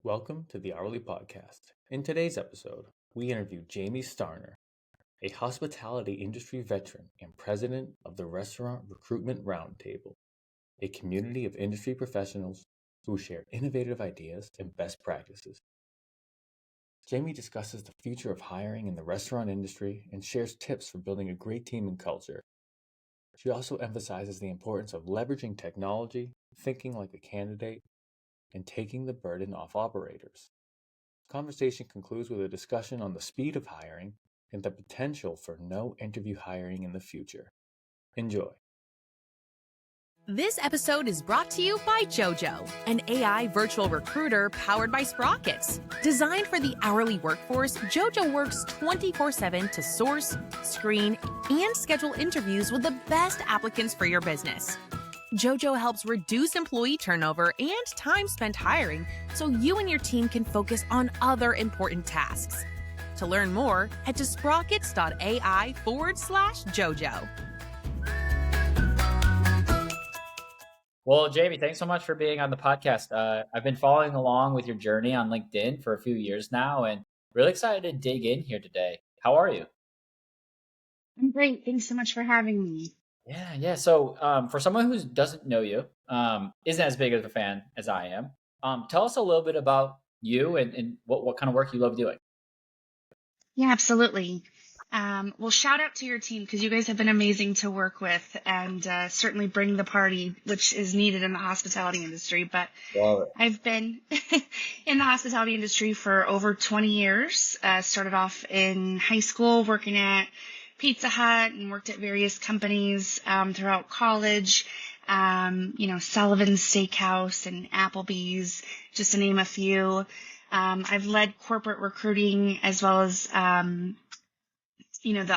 Welcome to the Hourly Podcast. In today's episode, we interview Jamie Starner, a hospitality industry veteran and president of the Restaurant Recruitment Roundtable, a community of industry professionals who share innovative ideas and best practices. Jamie discusses the future of hiring in the restaurant industry and shares tips for building a great team and culture. She also emphasizes the importance of leveraging technology, thinking like a candidate, and taking the burden off operators. The conversation concludes with a discussion on the speed of hiring and the potential for no interview hiring in the future. Enjoy. This episode is brought to you by JoJo, an AI virtual recruiter powered by Sprockets. Designed for the hourly workforce, JoJo works 24/7 to source, screen, and schedule interviews with the best applicants for your business. JoJo helps reduce employee turnover and time spent hiring so you and your team can focus on other important tasks. To learn more, head to sprockets.ai/JoJo. Well, Jamie, thanks so much for being on the podcast. I've been following along with your journey on LinkedIn for a few years now and really excited to dig in here today. How are you? I'm great. Thanks so much for having me. Yeah. So for someone who doesn't know you, isn't as big of a fan as I am, tell us a little bit about you and what kind of work you love doing. Yeah, absolutely. Well, shout out to your team because you guys have been amazing to work with and certainly bring the party, which is needed in the hospitality industry. But Love it. I've been in the hospitality industry for over 20 years. Started off in high school working at Pizza Hut and worked at various companies throughout college. Sullivan's Steakhouse and Applebee's, just to name a few. I've led corporate recruiting as well as the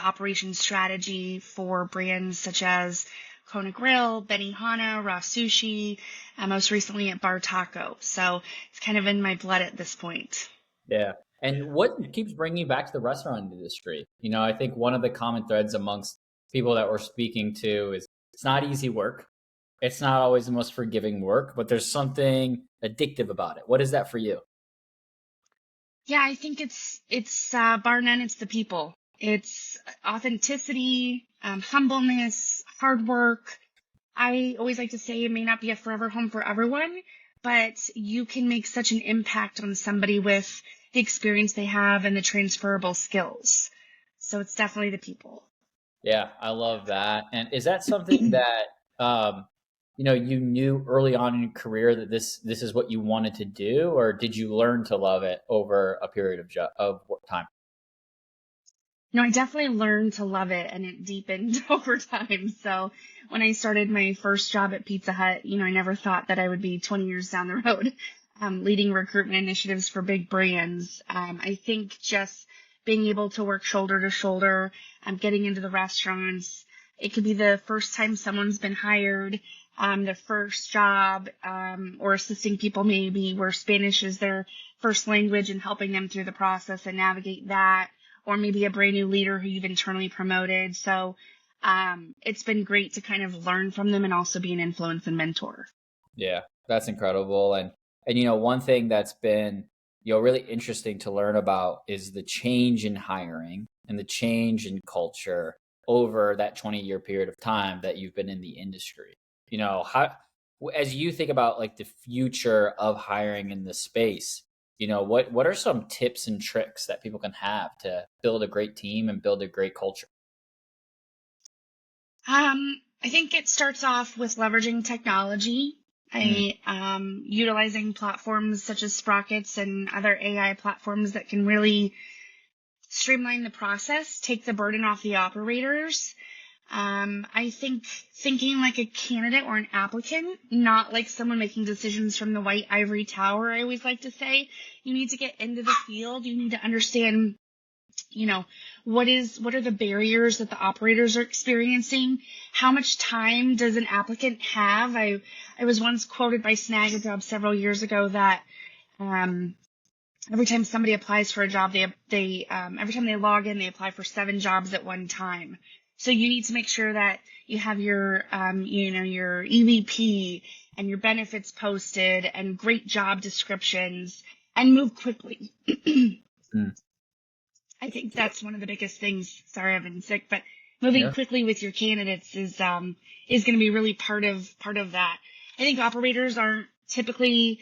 operations strategy for brands such as Kona Grill, Benihana, Raw Sushi, most recently at Bar Taco. So it's kind of in my blood at this point. Yeah. And what keeps bringing you back to the restaurant industry? I think one of the common threads amongst people that we're speaking to is it's not easy work. It's not always the most forgiving work, but there's something addictive about it. What is that for you? Yeah, I think it's bar none, it's the people. It's authenticity, humbleness, hard work. I always like to say it may not be a forever home for everyone, but you can make such an impact on somebody with the experience they have and the transferable skills. So it's definitely the people. Yeah, I love that. And is that something that you knew early on in your career that this is what you wanted to do, or did you learn to love it over a period of time? No, I definitely learned to love it and it deepened over time. So when I started my first job at Pizza Hut, I never thought that I would be 20 years down the road, leading recruitment initiatives for big brands. I think just being able to work shoulder to shoulder, getting into the restaurants, it could be the first time someone's been hired, their first job, or assisting people maybe where Spanish is their first language and helping them through the process and navigate that. Or maybe a brand new leader who you've internally promoted. So it's been great to kind of learn from them and also be an influence and mentor. Yeah, that's incredible. And one thing that's been really interesting to learn about is the change in hiring and the change in culture over that 20-year period of time that you've been in the industry. How, as you think about like the future of hiring in the space, what are some tips and tricks that people can have to build a great team and build a great culture? I think it starts off with leveraging technology, utilizing platforms such as Sprockets and other AI platforms that can really streamline the process, take the burden off the operators. I think thinking like a candidate or an applicant, not like someone making decisions from the white ivory tower, I always like to say. You need to get into the field. You need to understand, what are the barriers that the operators are experiencing? How much time does an applicant have? I was once quoted by Snag a Job several years ago that every time somebody applies for a job, they every time they log in, they apply for 7 jobs at one time. So you need to make sure that you have your, your EVP and your benefits posted and great job descriptions and move quickly. Mm. I think that's one of the biggest things. Sorry, I've been sick, but moving quickly with your candidates is going to be really part of that. I think operators aren't typically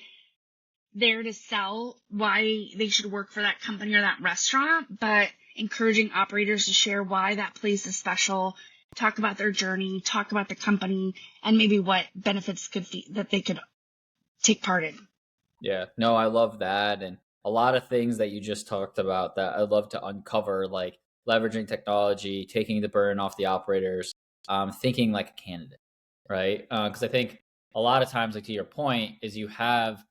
there to sell why they should work for that company or that restaurant, but encouraging operators to share why that place is special, talk about their journey, talk about the company, and maybe what benefits that they could take part in. Yeah, no, I love that. And a lot of things that you just talked about that I'd love to uncover, like leveraging technology, taking the burden off the operators, thinking like a candidate, right? Because I think a lot of times, like to your point, is you have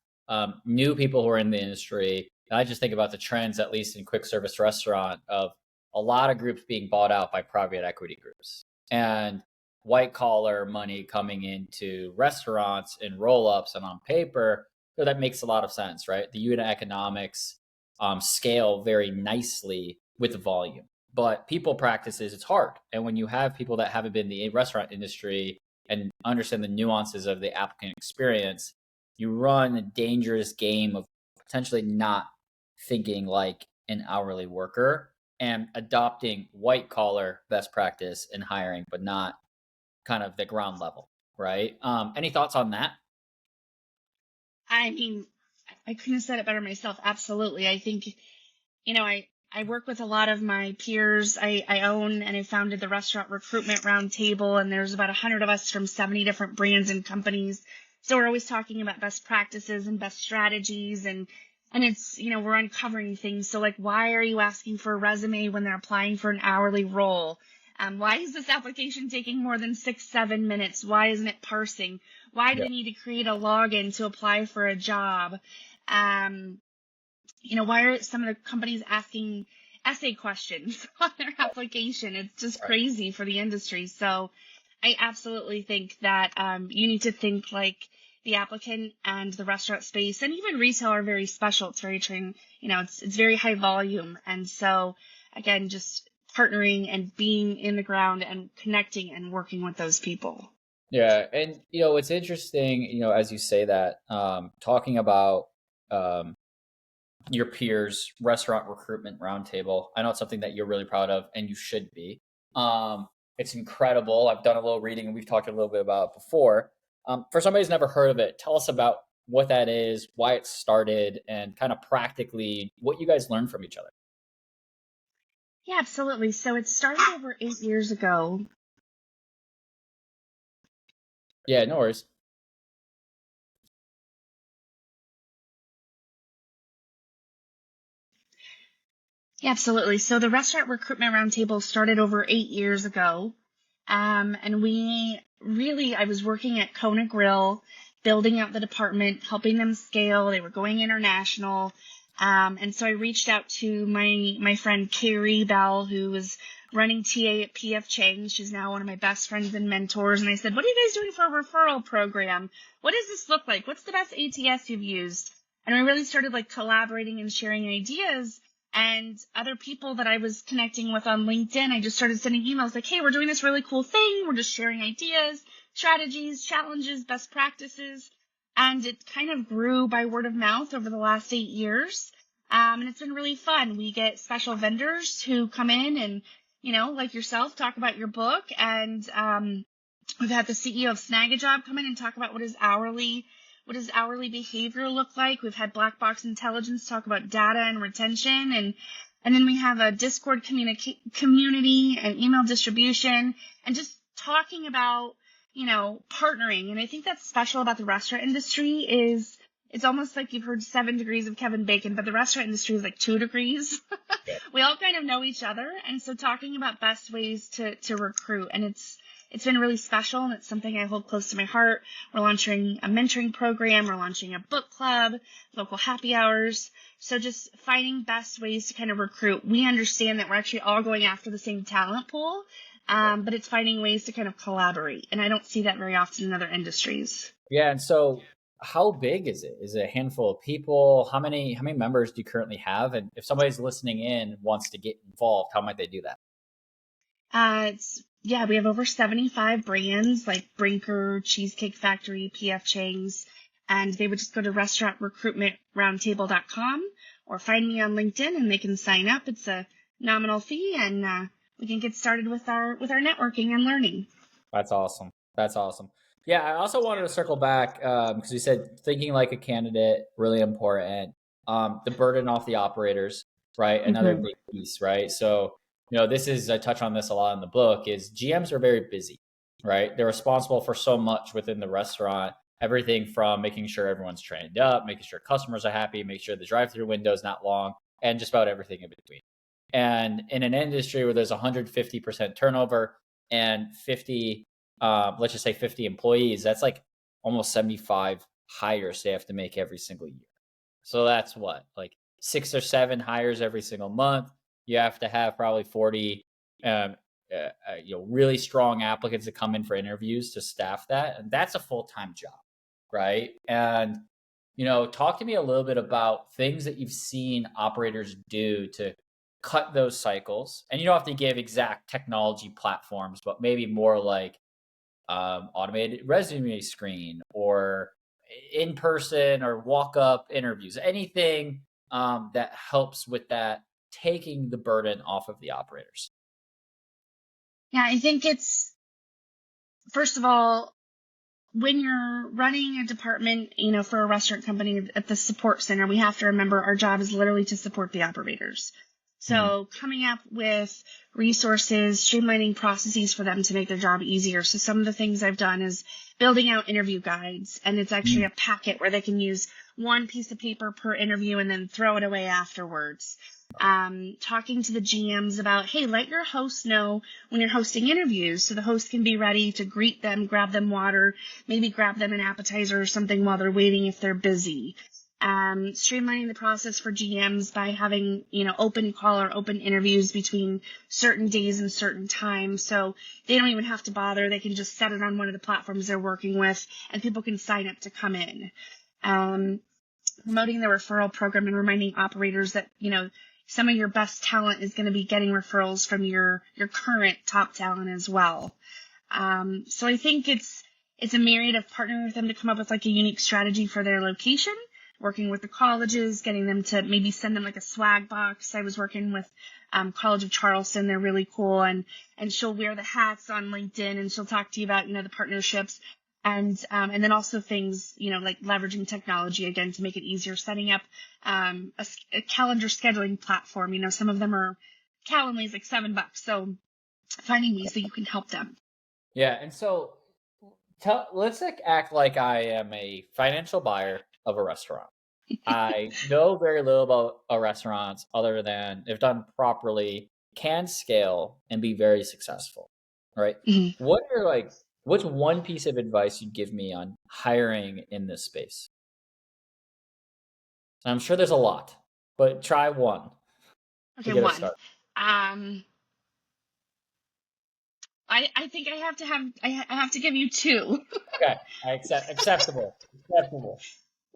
new people who are in the industry. And I just think about the trends, at least in quick service restaurant, of a lot of groups being bought out by private equity groups and white collar money coming into restaurants and roll ups and on paper. So that makes a lot of sense, right? The unit economics scale very nicely with the volume. But people practices, it's hard. And when you have people that haven't been in the restaurant industry and understand the nuances of the applicant experience, you run a dangerous game of potentially not thinking like an hourly worker and adopting white collar best practice in hiring, but not kind of the ground level, right? Any thoughts on that? I mean, I couldn't have said it better myself. Absolutely. I think, I work with a lot of my peers. I own and I founded the Restaurant Recruitment Roundtable, and there's about 100 of us from 70 different brands and companies. So we're always talking about best practices and best strategies, and it's, we're uncovering things. So like, why are you asking for a resume when they're applying for an hourly role? Why is this application taking more than 6-7 minutes? Why isn't it parsing? Why do they need to create a login to apply for a job? Why are some of the companies asking essay questions on their application? It's just crazy for the industry. So I absolutely think that you need to think like the applicant, and the restaurant space and even retail are very special. It's very it's very high volume. And so again, just partnering and being in the ground and connecting and working with those people. Yeah. And, it's interesting, as you say that, talking about your peers, Restaurant Recruitment Roundtable. I know it's something that you're really proud of, and you should be. It's incredible. I've done a little reading, and we've talked a little bit about it before. For somebody who's never heard of it, tell us about what that is, why it started, and kind of practically what you guys learned from each other. Yeah, absolutely. So it started over 8 years ago. Yeah, no worries. Yeah, absolutely. So the Restaurant Recruitment Roundtable started over 8 years ago. And I was working at Kona Grill, building out the department, helping them scale. They were going international. And so I reached out to my friend Carrie Bell, who was running TA at PF Chang. She's now one of my best friends and mentors. And I said, what are you guys doing for a referral program? What does this look like? What's the best ATS you've used? And we really started like collaborating and sharing ideas. And other people that I was connecting with on LinkedIn, I just started sending emails like, hey, we're doing this really cool thing. We're just sharing ideas, strategies, challenges, best practices. And it kind of grew by word of mouth over the last 8 years. And it's been really fun. We get special vendors who come in and, like yourself, talk about your book. And we've had the CEO of Snagajob come in and talk about what does hourly behavior look like. We've had Black Box Intelligence talk about data and retention. And then we have a Discord community and email distribution and just talking about, partnering. And I think that's special about the restaurant industry is it's almost like you've heard 7 degrees of Kevin Bacon, but the restaurant industry is like 2 degrees. We all kind of know each other. And so talking about best ways to recruit, and it's been really special, and it's something I hold close to my heart. We're launching a mentoring program. We're launching a book club, local happy hours. So just finding best ways to kind of recruit. We understand that we're actually all going after the same talent pool, but it's finding ways to kind of collaborate. And I don't see that very often in other industries. Yeah. And so how big is it? Is it a handful of people? How many members do you currently have? And if somebody's listening in wants to get involved, how might they do that? We have over 75 brands like Brinker, Cheesecake Factory, PF Chang's. and they would just go to restaurantrecruitmentroundtable.com or find me on LinkedIn and they can sign up. It's a nominal fee, and we can get started with our networking and learning. That's awesome. That's awesome. Yeah, I also wanted to circle back because you said thinking like a candidate, really important. The burden off the operators, right? Another big piece, right? So, this is, I touch on this a lot in the book, is GMs are very busy, right? They're responsible for so much within the restaurant, everything from making sure everyone's trained up, making sure customers are happy, make sure the drive-through window is not long, and just about everything in between. And in an industry where there's 150% turnover and 50, let's just say 50 employees, that's like almost 75 hires they have to make every single year. So that's what, like 6 or 7 hires every single month. You have to have probably 40, really strong applicants that come in for interviews to staff that. And that's a full-time job, right? And, talk to me a little bit about things that you've seen operators do to cut those cycles. And you don't have to give exact technology platforms, but maybe more like automated resume screen or in-person or walk-up interviews, anything that helps with that, taking the burden off of the operators. Yeah, I think it's, first of all, when you're running a department, for a restaurant company at the support center, we have to remember our job is literally to support the operators. So coming up with resources, streamlining processes for them to make their job easier. So some of the things I've done is building out interview guides, and it's actually a packet where they can use one piece of paper per interview and then throw it away afterwards. Talking to the GMs about, hey, let your hosts know when you're hosting interviews so the host can be ready to greet them, grab them water, maybe grab them an appetizer or something while they're waiting if they're busy. Streamlining the process for GMs by having, open call or open interviews between certain days and certain times. So they don't even have to bother. They can just set it on one of the platforms they're working with and people can sign up to come in. Promoting the referral program and reminding operators that, some of your best talent is going to be getting referrals from your current top talent as well. So I think it's a myriad of partnering with them to come up with like a unique strategy for their location, working with the colleges, getting them to maybe send them like a swag box. I was working with College of Charleston. They're really cool. And she'll wear the hats on LinkedIn and she'll talk to you about, the partnerships and then also things, like leveraging technology again to make it easier, setting up a calendar scheduling platform. Some of them are Calendly is like $7. So finding ways that you can help them. Yeah. And so let's act like I am a financial buyer of a restaurant. I know very little about restaurants other than, if done properly, can scale and be very successful, right? Mm-hmm. What's one piece of advice you'd give me on hiring in this space? And I'm sure there's a lot, but try one. Okay, one. I think I have to give you two. Okay, acceptable.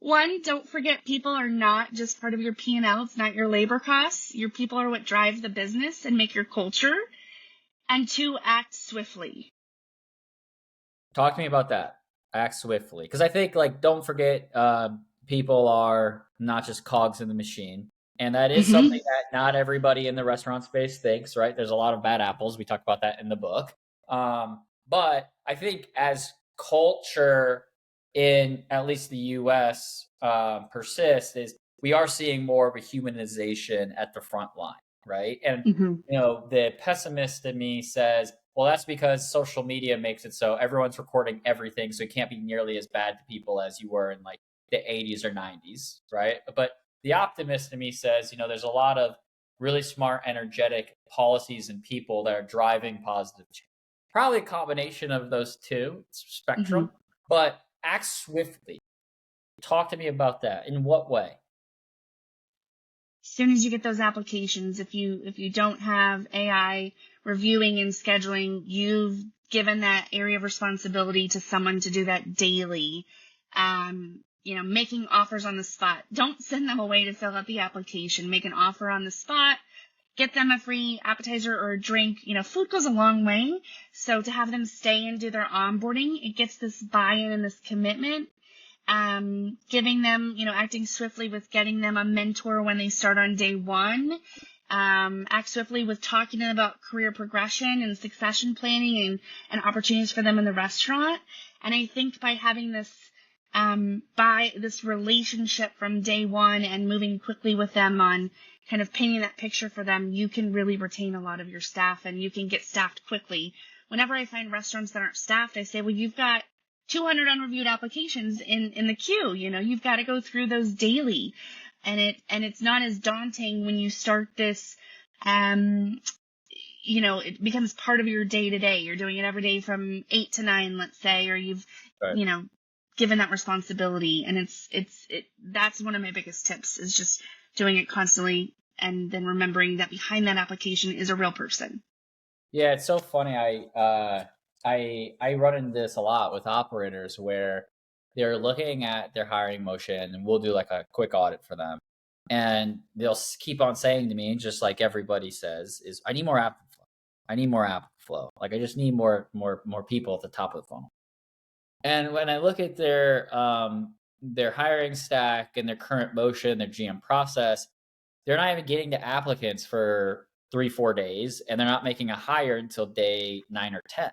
One, don't forget people are not just part of your P&L. It's not your labor costs. Your people are what drive the business and make your culture. And 2, act swiftly. Talk to me about that. Act swiftly. Because I think, don't forget, people are not just cogs in the machine. And that is something that not everybody in the restaurant space thinks, right? There's a lot of bad apples. We talk about that in the book. But I think as culture in at least the US persists, is we are seeing more of a humanization at the front line, right? And, the pessimist in me says, well, that's because social media makes it so everyone's recording everything, so it can't be nearly as bad to people as you were in the 80s or 90s, right? But the optimist in me says, there's a lot of really smart, energetic policies and people that are driving positive change. Probably a combination of those two spectrum, but act swiftly. Talk to me about that. In what way? As soon as you get those applications, if you don't have AI reviewing and scheduling, you've given that area of responsibility to someone to do that daily. Making offers on the spot. Don't send them away to fill out the application. Make an offer on the spot. Get them a free appetizer or a drink. Food goes a long way. So to have them stay and do their onboarding, it gets this buy-in and this commitment. giving them, acting swiftly with getting them a mentor when they start on day one. Act swiftly with talking to them about career progression and succession planning and opportunities for them in the restaurant. And I think by having this, by this relationship from day one and moving quickly with them on kind of painting that picture for them, you can really retain a lot of your staff and you can get staffed quickly. Whenever I find restaurants that aren't staffed, I say, well, you've got 200 unreviewed applications in the queue. You've got to go through those daily. And it's not as daunting when you start this, it becomes part of your day to day. You're doing it every day from 8 to 9, let's say, or you've, Right. given that responsibility. And that's one of my biggest tips, is just doing it constantly and then remembering that behind that application is a real person. Yeah, it's so funny. I run into this a lot with operators where they're looking at their hiring motion, and we'll do like a quick audit for them. And they'll keep on saying to me, just like everybody says, is I need more applicant flow. I need more applicant flow. Like I just need more people at the top of the funnel. And when I look at their hiring stack and their current motion, their GM process, they're not even getting to applicants for 3-4 days, and they're not making a hire until day 9 or 10.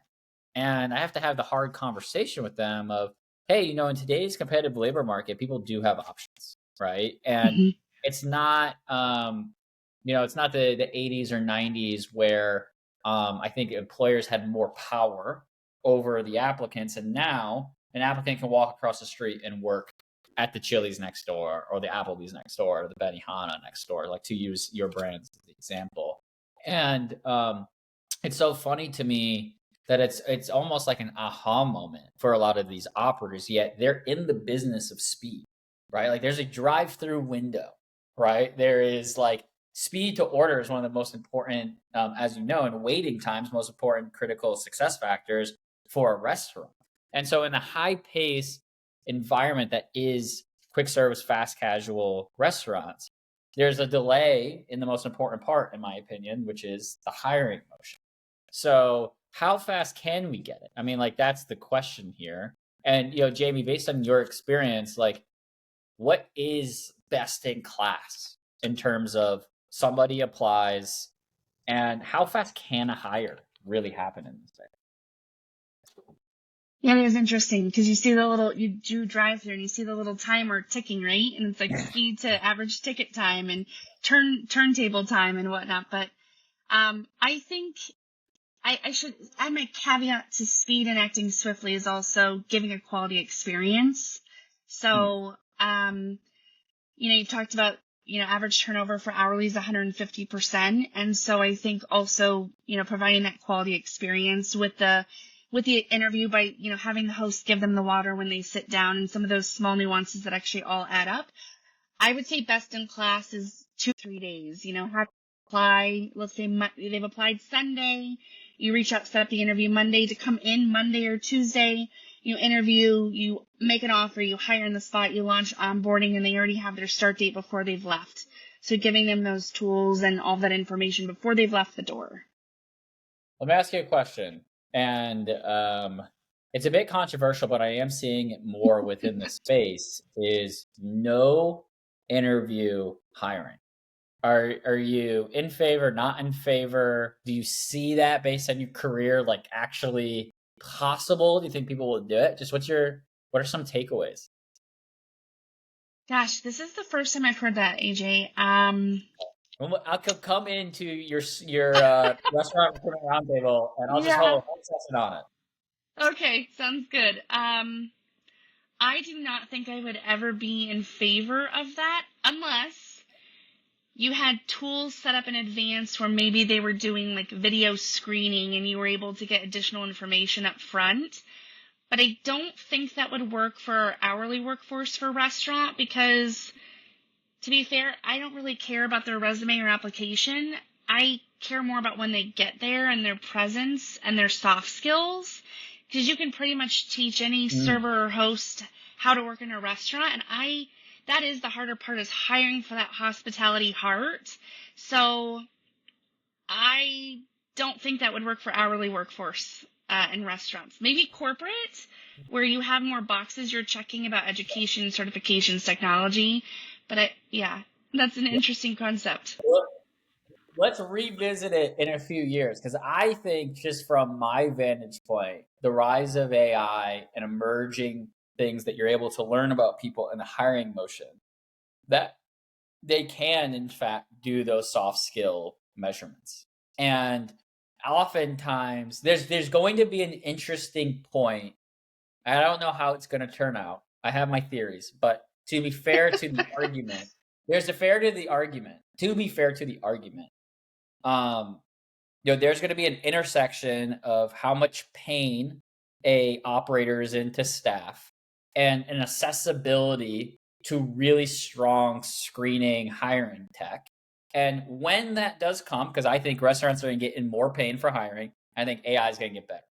And I have to have the hard conversation with them of, hey, in today's competitive labor market, people do have options, right? And it's not, it's not the 80s or 90s where I think employers had more power over the applicants. And now an applicant can walk across the street and work at the Chili's next door, or the Applebee's next door, or the Benihana next door, like to use your brand as the example. And it's so funny to me that it's almost like an aha moment for a lot of these operators, yet they're in the business of speed, right? Like there's a drive-through window, right? There is like speed to order is one of the most important, as you know, and waiting times, most important critical success factors for a restaurant. And so in the high pace environment that is quick service, fast casual restaurants, there's a delay in the most important part, in my opinion, which is the hiring motion. So how fast can we get it? I mean, like, that's the question here. And, Jamie, based on your experience, like, what is best in class in terms of somebody applies, and how fast can a hire really happen in this day? Yeah, it was interesting because you do drive through and you see the little timer ticking, right? And it's like speed to average ticket time and turntable time and whatnot. But I think I should add my caveat to speed and acting swiftly is also giving a quality experience. So, you talked about, average turnover for hourly is 150%. And so I think also, providing that quality experience with the interview by, having the host give them the water when they sit down and some of those small nuances that actually all add up. I would say best in class is 2-3 days, have to apply, let's say they've applied Sunday, you reach out, set up the interview Monday to come in Monday or Tuesday, you interview, you make an offer, you hire on the spot, you launch onboarding, and they already have their start date before they've left. So giving them those tools and all that information before they've left the door. Let me ask you a question. And it's a bit controversial, but I am seeing it more within the space, is no interview hiring. Are you in favor, not in favor? Do you see that based on your career, like actually possible? Do you think people will do it? Just what are some takeaways? Gosh, this is the first time I've heard that, AJ. I'll come into your restaurant recruitment roundtable, and I'll just hold a whole session on it. Okay, sounds good. I do not think I would ever be in favor of that unless you had tools set up in advance where maybe they were doing like video screening and you were able to get additional information up front. But I don't think that would work for our hourly workforce for restaurant because, to be fair, I don't really care about their resume or application. I care more about when they get there and their presence and their soft skills, because you can pretty much teach any server or host how to work in a restaurant. And that is the harder part, is hiring for that hospitality heart. So I don't think that would work for hourly workforce. in restaurants. Maybe corporate, where you have more boxes you're checking about education, certifications, technology. But that's an interesting concept. Let's revisit it in a few years, because I think, just from my vantage point, the rise of AI and emerging things that you're able to learn about people in the hiring motion, that they can in fact do those soft skill measurements. And oftentimes there's going to be an interesting point. I don't know how it's going to turn out. I have my theories, but to be fair to the argument, to be fair to the argument, there's going to be an intersection of how much pain a operator is in to staff, and an accessibility to really strong screening hiring tech. And when that does come, because I think restaurants are going to get in more pain for hiring, I think AI is going to get better.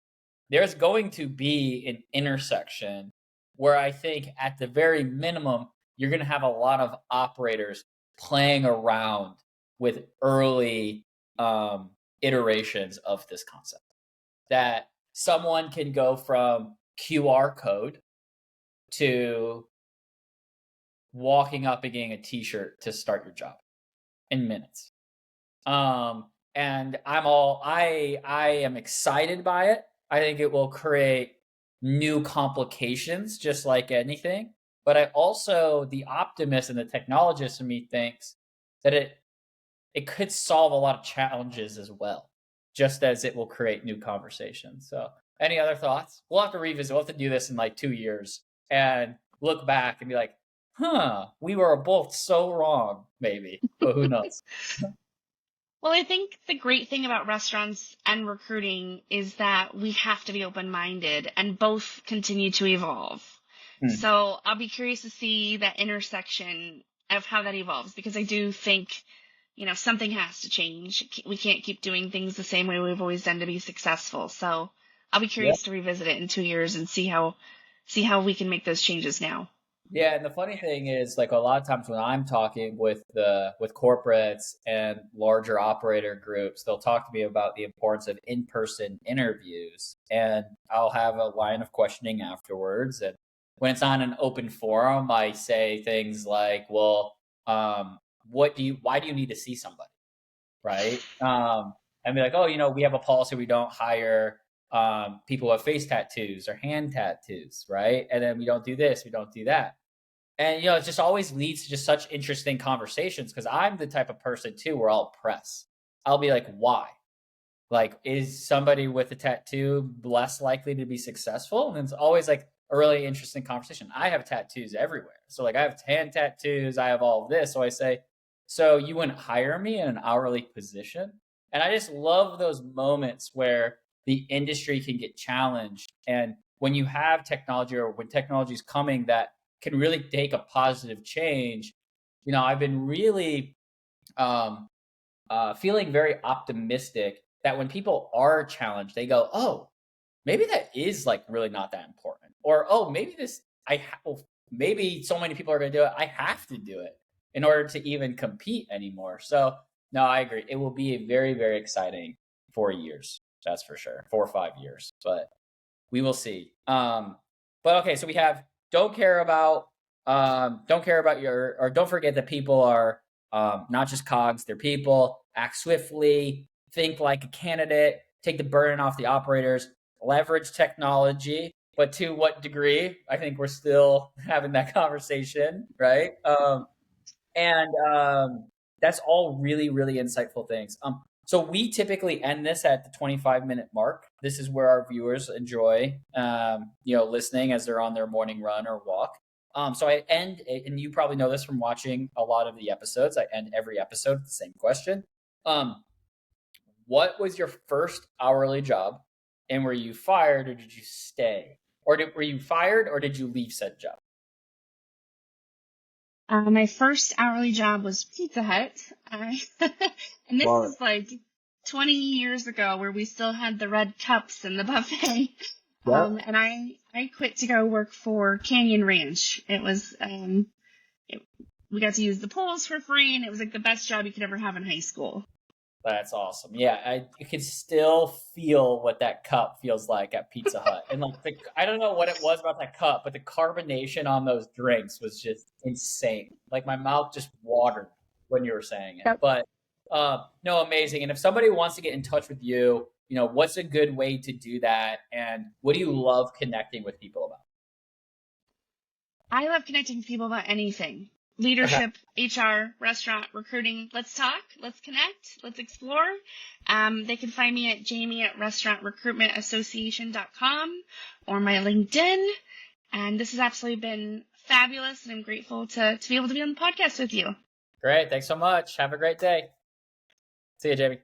There's going to be an intersection where I think, at the very minimum, you're going to have a lot of operators playing around with early iterations of this concept. That someone can go from QR code to walking up and getting a t-shirt to start your job in minutes. And I am excited by it. I think it will create new complications, just like anything. But I also, the optimist and the technologist in me, thinks that it could solve a lot of challenges as well, just as it will create new conversations. So, any other thoughts? We'll have to revisit. We'll have to do this in like 2 years and look back and be like, we were both so wrong, maybe. But who knows? Well, I think the great thing about restaurants and recruiting is that we have to be open-minded, and both continue to evolve. So I'll be curious to see that intersection of how that evolves, because I do think, something has to change. We can't keep doing things the same way we've always done to be successful. So I'll be curious to revisit it in 2 years and see how we can make those changes now. Yeah, and the funny thing is, like, a lot of times when I'm talking with corporates and larger operator groups, they'll talk to me about the importance of in-person interviews, and I'll have a line of questioning afterwards. And when it's on an open forum, I say things like, "Well, why do you need to see somebody?" Right? And be like, "Oh, we have a policy. We don't hire people who have face tattoos or hand tattoos, right? And then we don't do this, we don't do that." And, it just always leads to just such interesting conversations, because I'm the type of person too where I'll press. I'll be like, why? Like, is somebody with a tattoo less likely to be successful? And it's always like a really interesting conversation. I have tattoos everywhere. So, like, I have hand tattoos, I have all of this. So I say, so you wouldn't hire me in an hourly position? And I just love those moments where the industry can get challenged. And when you have technology, or when technology is coming that can really take a positive change, I've been really feeling very optimistic that when people are challenged, they go, oh, maybe that is like really not that important. Or, oh, maybe maybe so many people are going to do it, I have to do it in order to even compete anymore. So, no, I agree. It will be a very, very exciting 4 years. That's for sure. 4 or 5 years, but we will see. But okay, so we have don't forget that people are not just cogs, they're people. Act swiftly, think like a candidate, take the burden off the operators, leverage technology, but to what degree? I think we're still having that conversation, right? That's all really, really insightful things. So we typically end this at the 25-minute mark. This is where our viewers enjoy, listening as they're on their morning run or walk. So I end, and you probably know this from watching a lot of the episodes, I end every episode with the same question. What was your first hourly job, and were you fired or did you stay? Or were you fired or did you leave said job? My first hourly job was Pizza Hut. And this is like 20 years ago, where we still had the red cups and the buffet. Yep. And I quit to go work for Canyon Ranch. It was, we got to use the pools for free, and it was like the best job you could ever have in high school. That's awesome. Yeah, you can still feel what that cup feels like at Pizza Hut. And like I don't know what it was about that cup, but the carbonation on those drinks was just insane. Like my mouth just watered when you were saying it. Yep. But no, amazing. And if somebody wants to get in touch with you, what's a good way to do that? And what do you love connecting with people about? I love connecting with people about anything. Leadership, HR, restaurant, recruiting. Let's talk. Let's connect. Let's explore. They can find me at jamie@restaurantrecruitmentassociation.com or my LinkedIn. And this has absolutely been fabulous, and I'm grateful to be able to be on the podcast with you. Great. Thanks so much. Have a great day. See you, Jamie.